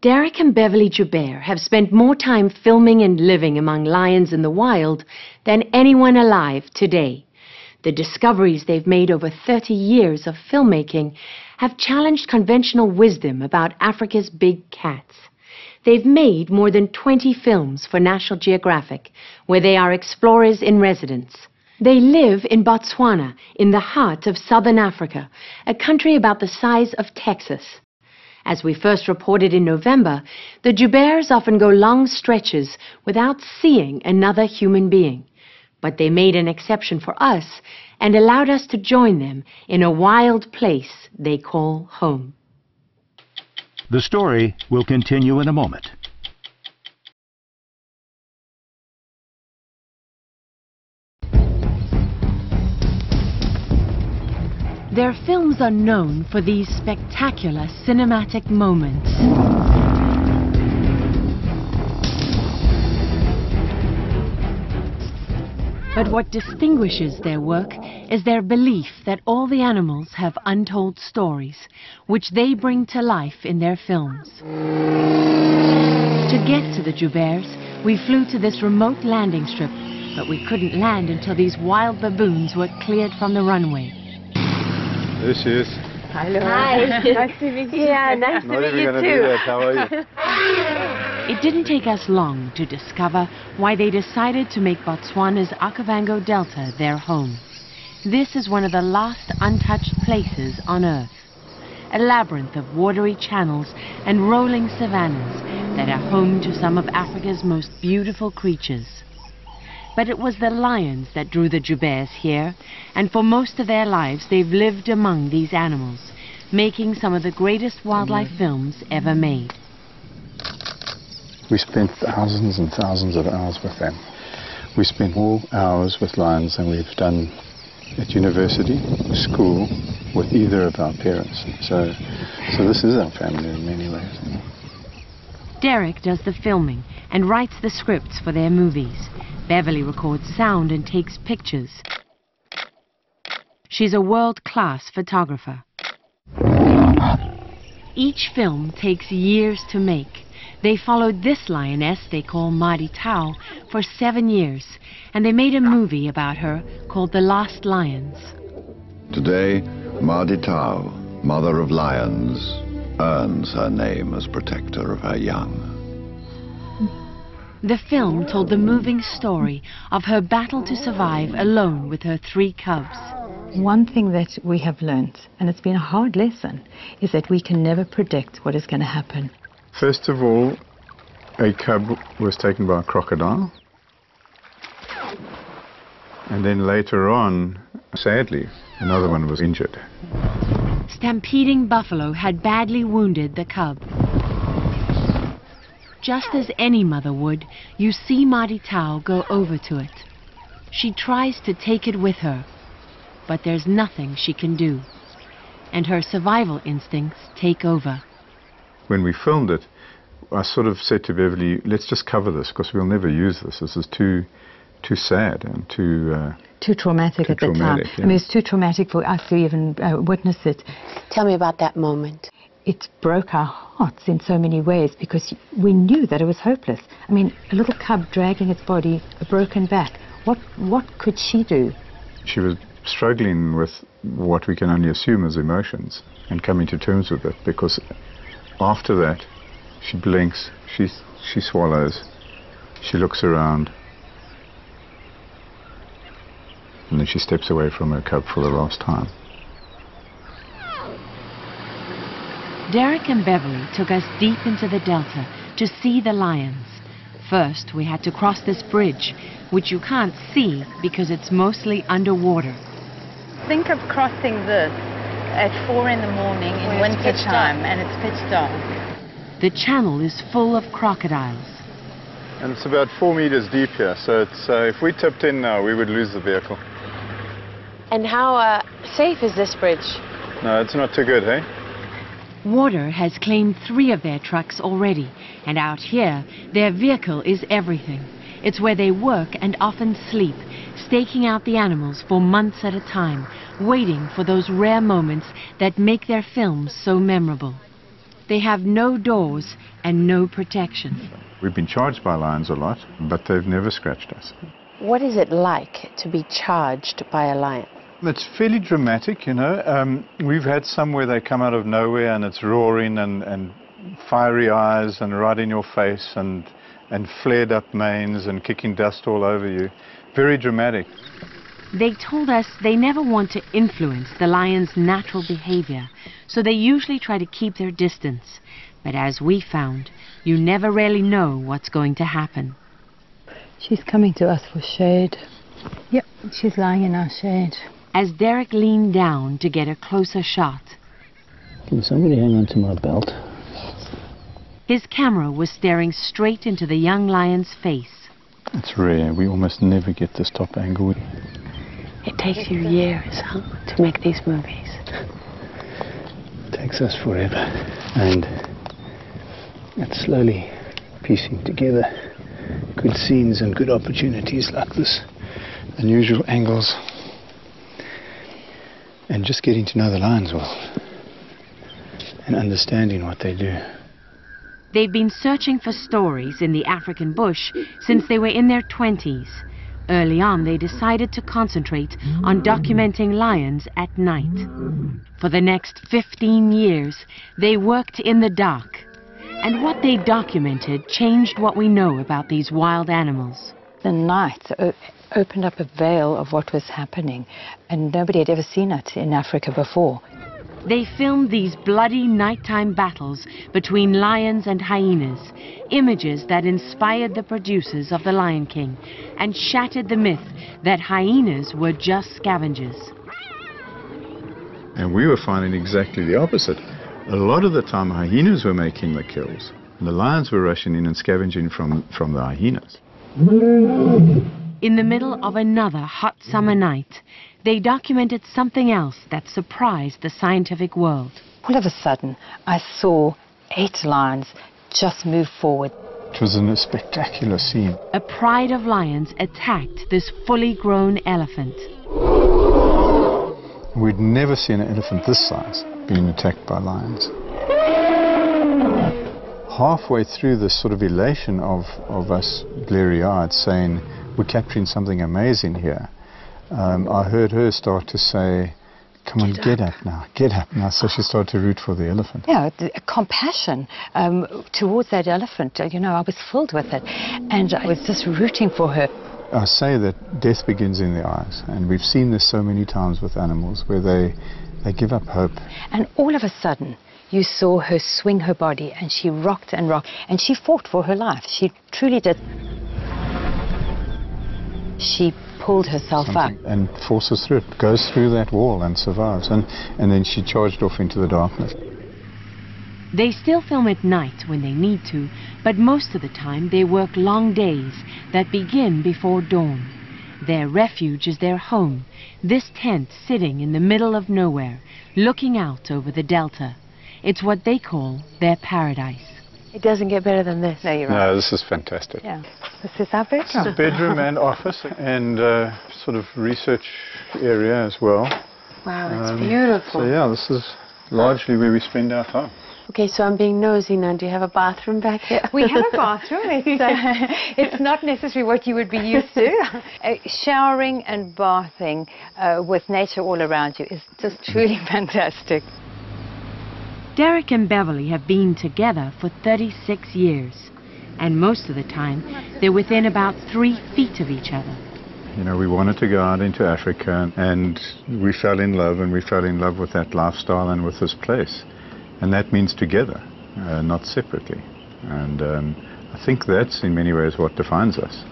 Dereck and Beverly Joubert have spent more time filming and living among lions in the wild than anyone alive today. The discoveries they've made over 30 years of filmmaking have challenged conventional wisdom about Africa's big cats. They've made more than 20 films for National Geographic, where they are explorers in residence. They live in Botswana, in the heart of southern Africa, a country about the size of Texas. As we first reported in November, the Jabars often go long stretches without seeing another human being. But they made an exception for us and allowed us to join them in a wild place they call home. The story will continue in a moment. Their films are known for these spectacular cinematic moments. But what distinguishes their work is their belief that all the animals have untold stories, which they bring to life in their films. To get to the Jabars, we flew to this remote landing strip, but we couldn't land until these wild baboons were cleared from the runway. There she is. Hello. Hi. Nice to meet you. Yeah, nice to meet you too. That. How are you? It didn't take us long to discover why they decided to make Botswana's Okavango Delta their home. This is one of the last untouched places on Earth. A labyrinth of watery channels and rolling savannas that are home to some of Africa's most beautiful creatures. But it was the lions that drew the Jabars here, and for most of their lives they've lived among these animals, making some of the greatest wildlife films ever made. We spent thousands and thousands of hours with them. We spent more hours with lions than we've done at university, school, with either of our parents. So this is our family in many ways. Dereck does the filming and writes the scripts for their movies. Beverly records sound and takes pictures. She's a world-class photographer. Each film takes years to make. They followed this lioness they call Madi Tau for 7 years, and they made a movie about her called The Last Lions. Today, Madi Tau, mother of lions, earns her name as protector of her young. The film told the moving story of her battle to survive alone with her 3 cubs. One thing that we have learned, and it's been a hard lesson, is that we can never predict what is going to happen. First of all, a cub was taken by a crocodile. And then later on, sadly, another one was injured. Stampeding buffalo had badly wounded the cub. Just as any mother would, you see Madi Tau go over to it. She tries to take it with her, but there's nothing she can do, and her survival instincts take over. When we filmed it, I sort of said to Beverly, let's just cover this, because we'll never use this. This is too sad and too traumatic at the time. Yeah. I mean, it's too traumatic for us to even witness it. Tell me about that moment. It broke our hearts in so many ways because we knew that it was hopeless. I mean, a little cub dragging its body, a broken back. What could she do? She was struggling with what we can only assume as emotions and coming to terms with it, because after that, she blinks, she swallows, she looks around, and then she steps away from her cub for the last time. Dereck and Beverly took us deep into the Delta to see the lions. First, we had to cross this bridge, which you can't see because it's mostly underwater. Think of crossing this at 4 in the morning in winter time, and it's pitch dark. The channel is full of crocodiles. And it's about 4 meters deep here, so it's, if we tipped in now, we would lose the vehicle. And how safe is this bridge? No, it's not too good, hey? Water has claimed 3 of their trucks already, and out here, their vehicle is everything. It's where they work and often sleep, staking out the animals for months at a time, waiting for those rare moments that make their films so memorable. they have no doors and no protection. We've been charged by lions a lot, but they've never scratched us. What is it like to be charged by a lion? It's fairly dramatic, you know. We've had some where they come out of nowhere and it's roaring and fiery eyes and right in your face and flared up manes and kicking dust all over you. Very dramatic. They told us they never want to influence the lion's natural behavior, so they usually try to keep their distance. But as we found, you never really know what's going to happen. She's coming to us for shade. Yep, she's lying in our shade. As Dereck leaned down to get a closer shot, Can somebody hang on to my belt? his camera was staring straight into the young lion's face. It's rare. We almost never get this top angle. It takes you years, huh, to make these movies. It takes us forever. And it's slowly piecing together good scenes and good opportunities like this. Unusual angles. And just getting to know the lions well. And understanding what they do. They've been searching for stories in the African bush since they were in their 20s. Early on, they decided to concentrate on documenting lions at night. For the next 15 years, they worked in the dark. And what they documented changed what we know about these wild animals. The night opened up a veil of what was happening, and nobody had ever seen it in Africa before. They filmed these bloody nighttime battles between lions and hyenas, images that inspired the producers of The Lion King and shattered the myth that hyenas were just scavengers. And we were finding exactly the opposite. A lot of the time hyenas were making the kills. And the lions were rushing in and scavenging from the hyenas. In the middle of another hot summer night, they documented something else that surprised the scientific world. All of a sudden, I saw 8 lions just move forward. It was a spectacular scene. A pride of lions attacked this fully grown elephant. We'd never seen an elephant this size being attacked by lions. Halfway through this sort of elation of us bleary-eyed saying, we're capturing something amazing here, I heard her start to say, come on, get up now. So she started to root for the elephant. Yeah, compassion towards that elephant. You know, I was filled with it, and I was just rooting for her. I say that death begins in the eyes, and we've seen this so many times with animals where they give up hope. And all of a sudden, you saw her swing her body, and she rocked and rocked, and she fought for her life. She truly did. She pulled herself up. And forces through it, goes through that wall and survives. And then she charged off into the darkness. They still film at night when they need to, but most of the time they work long days that begin before dawn. Their refuge is their home, this tent sitting in the middle of nowhere, looking out over the delta. It's what they call their paradise. It doesn't get better than this. No, you're right. No, this is fantastic. Yeah. This is our bedroom. It's a bedroom and office and sort of research area as well. Wow, it's beautiful. So yeah, this is largely where we spend our time. Okay, so I'm being nosy now. Do you have a bathroom back here? We have a bathroom. It's not necessarily what you would be used to. Showering and bathing with nature all around you is just truly fantastic. Dereck and Beverly have been together for 36 years, and most of the time they're within about 3 feet of each other. You know, we wanted to go out into Africa, and we fell in love, and we fell in love with that lifestyle and with this place. And that means together, not separately. And I think that's in many ways what defines us.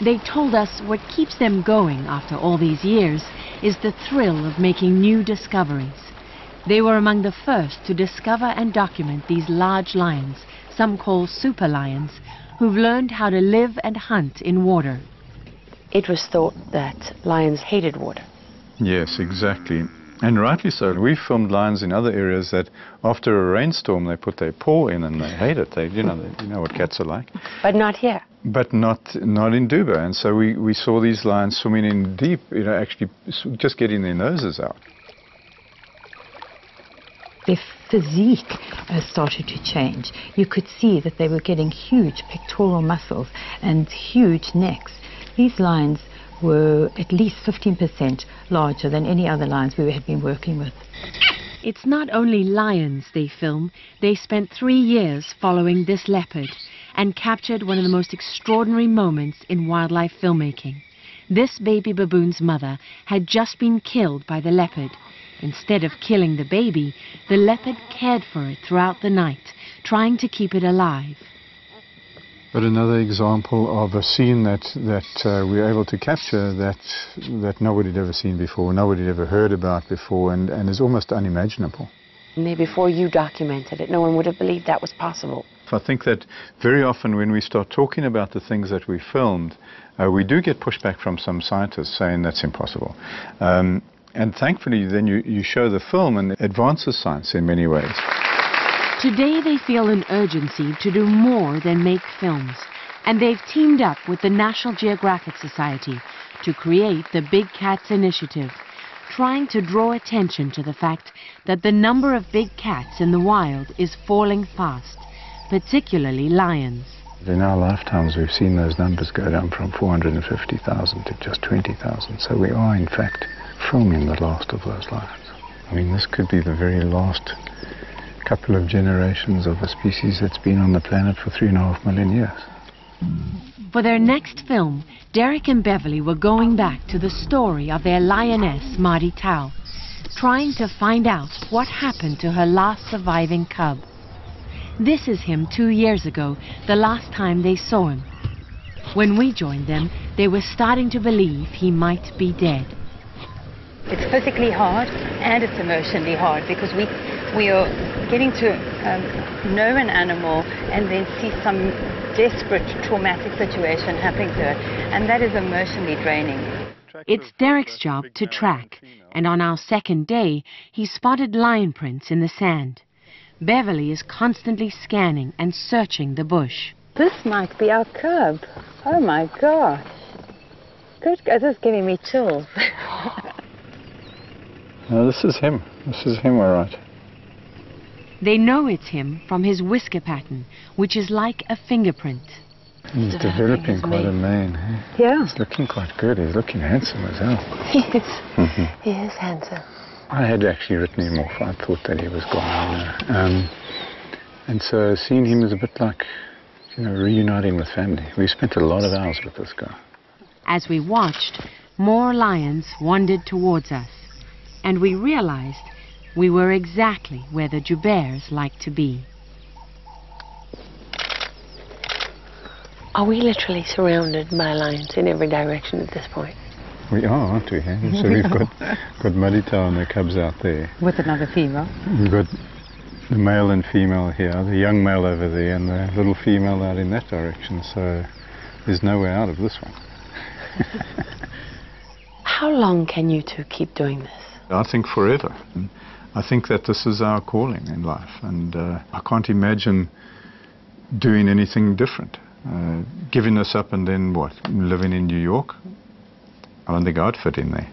They told us what keeps them going after all these years is the thrill of making new discoveries. They were among the first to discover and document these large lions, some call super lions, who've learned how to live and hunt in water. It was thought that lions hated water. Yes, exactly. And rightly so. We filmed lions in other areas that after a rainstorm they put their paw in and they hate it. You know what cats are like. But not here. But not in Joubert. And so we saw these lions swimming in deep, actually just getting their noses out. If physique started to change. You could see that they were getting huge pectoral muscles and huge necks. These lions were at least 15% larger than any other lions we had been working with. It's not only lions they film. They spent 3 years following this leopard and captured one of the most extraordinary moments in wildlife filmmaking. This baby baboon's mother had just been killed by the leopard. Instead of killing the baby, the leopard cared for it throughout the night, trying to keep it alive. But another example of a scene that we were able to capture that nobody had ever seen before, nobody had ever heard about before, and is almost unimaginable. Maybe before you documented it, no one would have believed that was possible. I think that very often when we start talking about the things that we filmed, we do get pushback from some scientists saying that's impossible. And thankfully then you show the film and it advances science in many ways. Today they feel an urgency to do more than make films, and they've teamed up with the National Geographic Society to create the Big Cats Initiative, trying to draw attention to the fact that the number of big cats in the wild is falling fast, particularly lions. In our lifetimes we've seen those numbers go down from 450,000 to just 20,000, so we are in fact filming the last of those lions. I mean, this could be the very last couple of generations of a species that's been on the planet for 3.5 million years. For their next film, Dereck and Beverly were going back to the story of their lioness, Mardi Tau, trying to find out what happened to her last surviving cub. This is him 2 years ago, the last time they saw him. When we joined them, they were starting to believe he might be dead. It's physically hard and it's emotionally hard because we are getting to know an animal and then see some desperate traumatic situation happening to her, and that is emotionally draining. It's Dereck's job to track, and on our second day, he spotted lion prints in the sand. Beverly is constantly scanning and searching the bush. This might be our cub. Oh my gosh. Good, this is giving me chills. No, this is him. This is him, all right. They know it's him from his whisker pattern, which is like a fingerprint. He's developing quite a mane. Eh? Yeah. He's looking quite good. He's looking handsome as hell. He is. He is handsome. I had actually written him off. I thought that he was gone. And so seeing him is a bit like, reuniting with family. We spent a lot of hours with this guy. As we watched, more lions wandered towards us, and we realized we were exactly where the Jouberts like to be. Are we literally surrounded by lions in every direction at this point? We are, aren't we? Eh? So we've got Mardi Tau and the cubs out there. With another female. We've got the male and female here, the young male over there, and the little female out in that direction. So there's no way out of this one. How long can you two keep doing this? I think forever. I think that this is our calling in life, and I can't imagine doing anything different. Giving this up and then what? Living in New York? I don't think I'd fit in there.